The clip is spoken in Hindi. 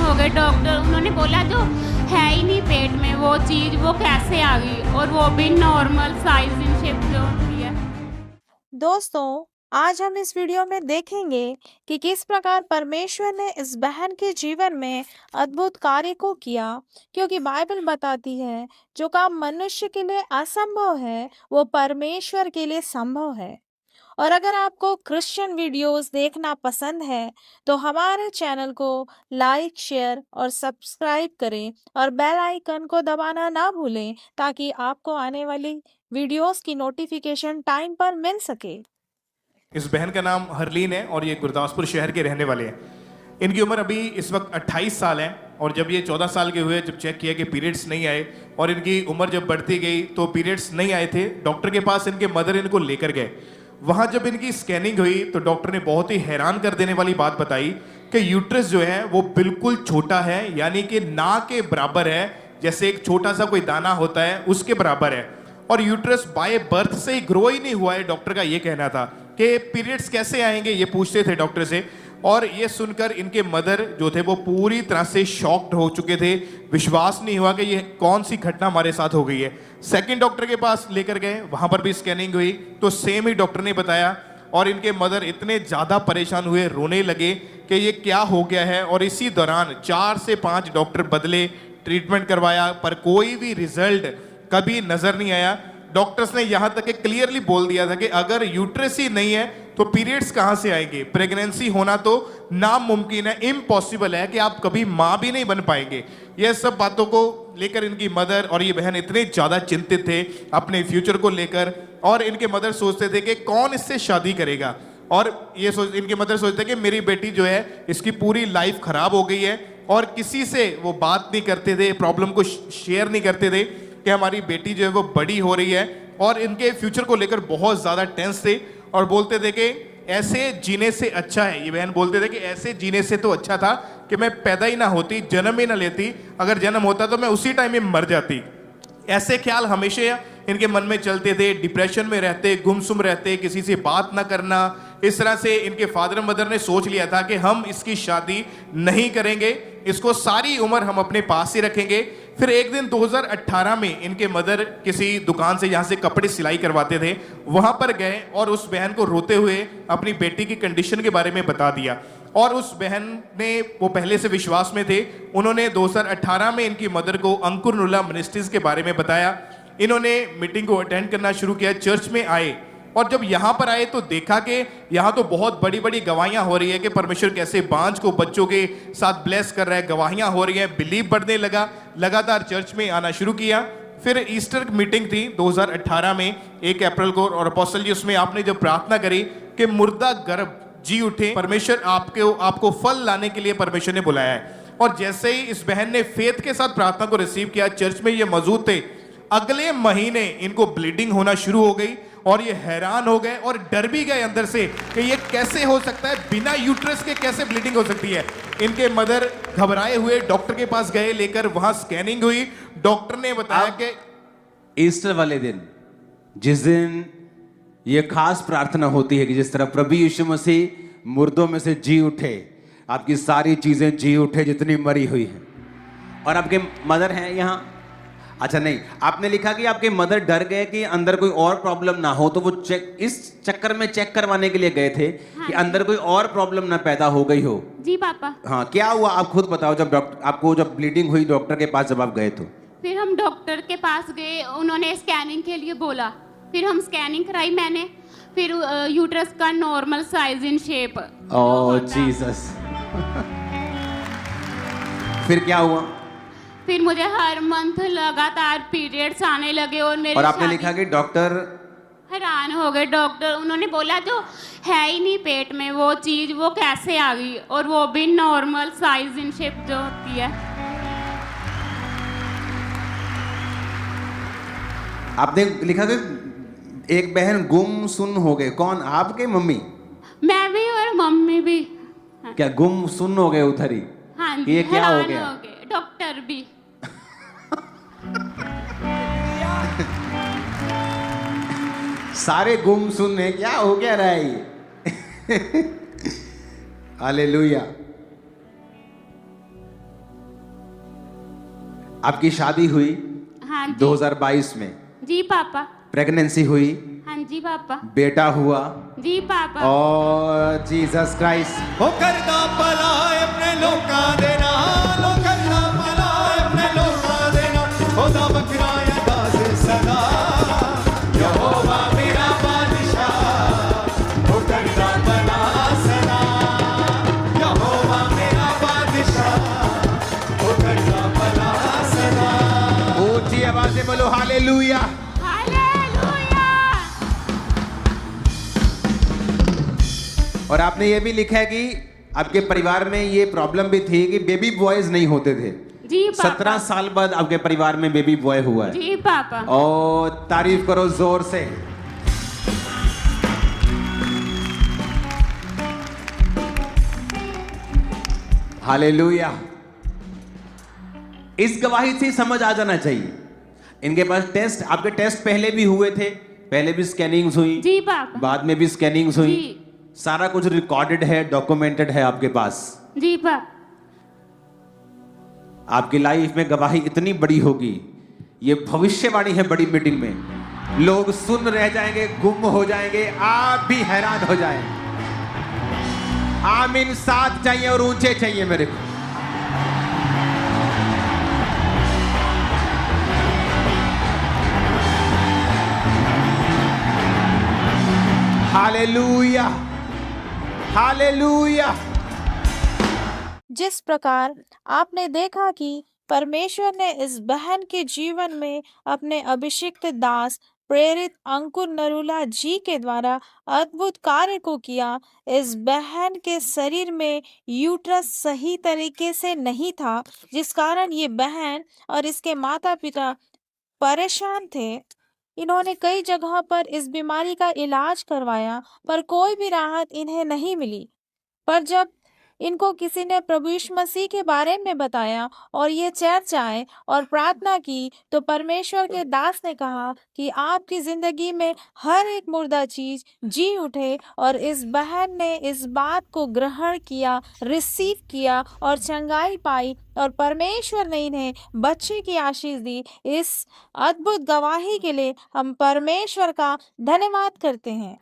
हो गए डॉक्टर, उन्होंने बोला जो है ही नहीं पेट में वो चीज़, वो कैसे आ गई, और वो भी नॉर्मल साइज इन शेप जो होती है। दोस्तों, आज हम इस वीडियो में देखेंगे कि किस प्रकार परमेश्वर ने इस बहन के जीवन में अद्भुत कार्य को किया, क्योंकि बाइबल बताती है जो काम मनुष्य के लिए असंभव है वो परमेश्वर के लिए संभव है। और अगर आपको क्रिश्चियन वीडियोस देखना पसंद है तो हमारे चैनल को लाइक, शेयर और सब्सक्राइब करें और बेल आइकन को दबाना ना भूलें ताकि आपको आने वाली वीडियोस की नोटिफिकेशन टाइम पर मिल सके। इस बहन का नाम हरलीन है और ये गुरदासपुर शहर के रहने वाले हैं। इनकी उम्र अभी इस वक्त 28 साल है और जब ये 14 साल के हुए, जब चेक किया कि पीरियड्स नहीं आए और इनकी उम्र जब बढ़ती गई तो पीरियड्स नहीं आए थे, डॉक्टर के पास इनके मदर इनको लेकर गए। वहाँ जब इनकी स्कैनिंग हुई तो डॉक्टर ने बहुत ही हैरान कर देने वाली बात बताई कि यूट्रस जो है वो बिल्कुल छोटा है, यानी कि ना के बराबर है, जैसे एक छोटा सा कोई दाना होता है उसके बराबर है। और यूट्रस बाय बर्थ से ही ग्रो ही नहीं हुआ है। डॉक्टर का ये कहना था कि पीरियड्स कैसे आएंगे, ये पूछते थे डॉक्टर से। और ये सुनकर इनके मदर जो थे वो पूरी तरह से शॉक्ड हो चुके थे। विश्वास नहीं हुआ कि ये कौन सी घटना हमारे साथ हो गई है। सेकंड डॉक्टर के पास लेकर गए, वहां पर भी स्कैनिंग हुई तो सेम ही डॉक्टर ने बताया और इनके मदर इतने ज़्यादा परेशान हुए, रोने लगे कि ये क्या हो गया है। और इसी दौरान 4 से 5 डॉक्टर बदले, ट्रीटमेंट करवाया, पर कोई भी रिजल्ट कभी नजर नहीं आया। डॉक्टर्स ने यहां तक क्लियरली बोल दिया था कि अगर यूट्रस ही नहीं है तो पीरियड्स कहां से आएंगे, प्रेगनेंसी होना तो नामुमकिन है, इम्पॉसिबल है कि आप कभी मां भी नहीं बन पाएंगे। यह सब बातों को लेकर इनकी मदर और ये बहन इतने ज्यादा चिंतित थे अपने फ्यूचर को लेकर। और इनके मदर सोचते थे कि कौन इससे शादी करेगा, और ये इनके मदर सोचते कि मेरी बेटी जो है इसकी पूरी लाइफ खराब हो गई है। और किसी से वो बात नहीं करते थे, प्रॉब्लम को शेयर नहीं करते थे कि हमारी बेटी जो है वो बड़ी हो रही है। और इनके फ्यूचर को लेकर बहुत ज़्यादा टेंस थे और बोलते थे कि ऐसे जीने से अच्छा है, ये बहन बोलते थे कि ऐसे जीने से तो अच्छा था कि मैं पैदा ही ना होती, जन्म ही ना लेती, अगर जन्म होता तो मैं उसी टाइम में मर जाती। ऐसे ख्याल हमेशा इनके मन में चलते थे। डिप्रेशन में रहते, गुमसुम रहते, किसी से बात ना करना। इस तरह से इनके फादर मदर ने सोच लिया था कि हम इसकी शादी नहीं करेंगे, इसको सारी उम्र हम अपने पास ही रखेंगे। फिर एक दिन 2018 में इनके मदर किसी दुकान से, जहाँ से कपड़े सिलाई करवाते थे, वहाँ पर गए और उस बहन को रोते हुए अपनी बेटी की कंडीशन के बारे में बता दिया। और उस बहन ने, वो पहले से विश्वास में थे, उन्होंने 2018 में इनकी मदर को अंकुर नुला मिनिस्ट्रीज के बारे में बताया। इन्होंने मीटिंग को अटेंड करना शुरू किया, चर्च में आए और जब यहाँ पर आए तो देखा कि यहाँ तो बहुत बड़ी बड़ी गवाहियाँ हो रही है कि परमेश्वर कैसे बांझ को बच्चों के साथ ब्लेस कर रहा है, गवाहियाँ हो रही हैं। बिलीव बढ़ने लगा, लगातार चर्च में आना शुरू किया। फिर ईस्टर मीटिंग थी 2018 में 1 अप्रैल को, और अपोस्टल जी उसमें आपने जब प्रार्थना करी कि मुर्दा गर्भ जी उठे, परमेश्वर आपको फल लाने के लिए परमेश्वर ने बुलाया है। और जैसे ही इस बहन ने फेथ के साथ प्रार्थना को रिसीव किया, चर्च में ये मौजूद थे, अगले महीने इनको ब्लीडिंग होना शुरू हो गई और ये हैरान हो गए और डर भी गए अंदर से कि ये कैसे हो सकता है, बिना यूट्रस के कैसे ब्लीडिंग हो सकती है। इनके मदर घबराए हुए डॉक्टर के पास गए, लेकर वहां स्कैनिंग हुई। डॉक्टर ने बताया कि ईस्टर वाले दिन, जिस दिन ये खास प्रार्थना होती है कि जिस तरह प्रभु यीशु मसीह मुर्दों में से जी उठे, आपकी सारी चीजें जी उठे जितनी मरी हुई है। और आपके मदर हैं यहाँ? अच्छा नहीं, आपने लिखा कि आपके मदर डर गए कि अंदर कोई और प्रॉब्लम ना हो, तो वो इस चक्कर में चेक करवाने के लिए गए थे कि अंदर कोई और प्रॉब्लम ना पैदा हो गई हो। जी पापा। हाँ, क्या हुआ आप खुद बताओ। जब आपको जब ब्लीडिंग हुई डॉक्टर के पास जब आप गए तो? फिर हम डॉक्टर के पास गए, उन्होंने स्कैनिंग के लिए बोला, फिर हम स्कैनिंग कराई मैंने, फिर यूट्रस का normal size in shape. Oh Jesus. फिर क्या हुआ? फिर मुझे हर मंथ लगातार पीरियड्स आने लगे और मेरी और आपने लिखा कि डॉक्टर हैरान हो गए। डॉक्टर, उन्होंने बोला जो है ही नहीं पेट में वो चीज़, वो कैसे आ गई, और वो भी नॉर्मल साइज इन शेप जो होती है। आपने लिखा कि एक बहन गुम सुन हो गए। कौन? आपके मम्मी? मैं भी और मम्मी भी। क्या गुम सुन हो गए उधर ही? हाँ ये जी, क्या हो हैरान गया? हो गए, डॉक्टर भी। सारे गुम सुन है, क्या हो क्या रहा है ये? हालेलुया। आपकी शादी हुई हाँ जी 2022 में, जी पापा। प्रेगनेंसी हुई, हाँ जी पापा। बेटा हुआ, जी पापा। और जीसस क्राइस्ट हो करदा भला अपने लोकां दे नाल, हो करदा भला अपने लोकां दे नाल, ओदा बकरा अरदास सदा यहोवा मेरा बादशाह, हो करदा भला सदा यहोवा मेरा बादशाह, हो करदा भला सदा। ऊंची आवाज से बोलो हालेलुया। हालेलुया। और आपने ये भी लिखा है कि आपके परिवार में ये प्रॉब्लम भी थी कि बेबी बॉयज नहीं होते थे। जी पापा। 17 साल बाद आपके परिवार में बेबी बॉय हुआ है। जी पापा। और तारीफ करो जोर से। हालेलुया। इस गवाही से समझ आ जाना चाहिए। इनके पास टेस्ट, आपके टेस्ट पहले भी हुए थे, पहले भी स्कैनिंग्स हुई, जी पापा। बाद में भी स्कैनिंग्स हुई, जी। सारा कुछ रिकॉर्डेड है, डॉक्यूमेंटेड है आपके पास। जी पापा। आपकी लाइफ में गवाही इतनी बड़ी होगी, ये भविष्यवाणी है बड़ी मीटिंग में। लोग सुन रह जाएंगे, गुम हो जाएंगे, आप भी हैरान हो जाएंगे। आमीन 7 चाहिए और ऊंचे चाहिए मेरे को। Hallelujah, hallelujah. जिस प्रकार आपने देखा कि परमेश्वर ने इस बहन के जीवन में अपने अभिषिक्त दास प्रेरित अंकुर नरूला जी के द्वारा अद्भुत कार्य को किया। इस बहन के शरीर में यूट्रस सही तरीके से नहीं था, जिस कारण ये बहन और इसके माता पिता परेशान थे। इन्होंने कई जगह पर इस बीमारी का इलाज करवाया, पर कोई भी राहत इन्हें नहीं मिली। पर जब इनको किसी ने प्रभु यीशु मसीह के बारे में बताया और ये चर्च आए और प्रार्थना की, तो परमेश्वर के दास ने कहा कि आपकी जिंदगी में हर एक मुर्दा चीज जी उठे। और इस बहन ने इस बात को ग्रहण किया, रिसीव किया और चंगाई पाई, और परमेश्वर ने इन्हें बच्चे की आशीष दी। इस अद्भुत गवाही के लिए हम परमेश्वर का धन्यवाद करते हैं।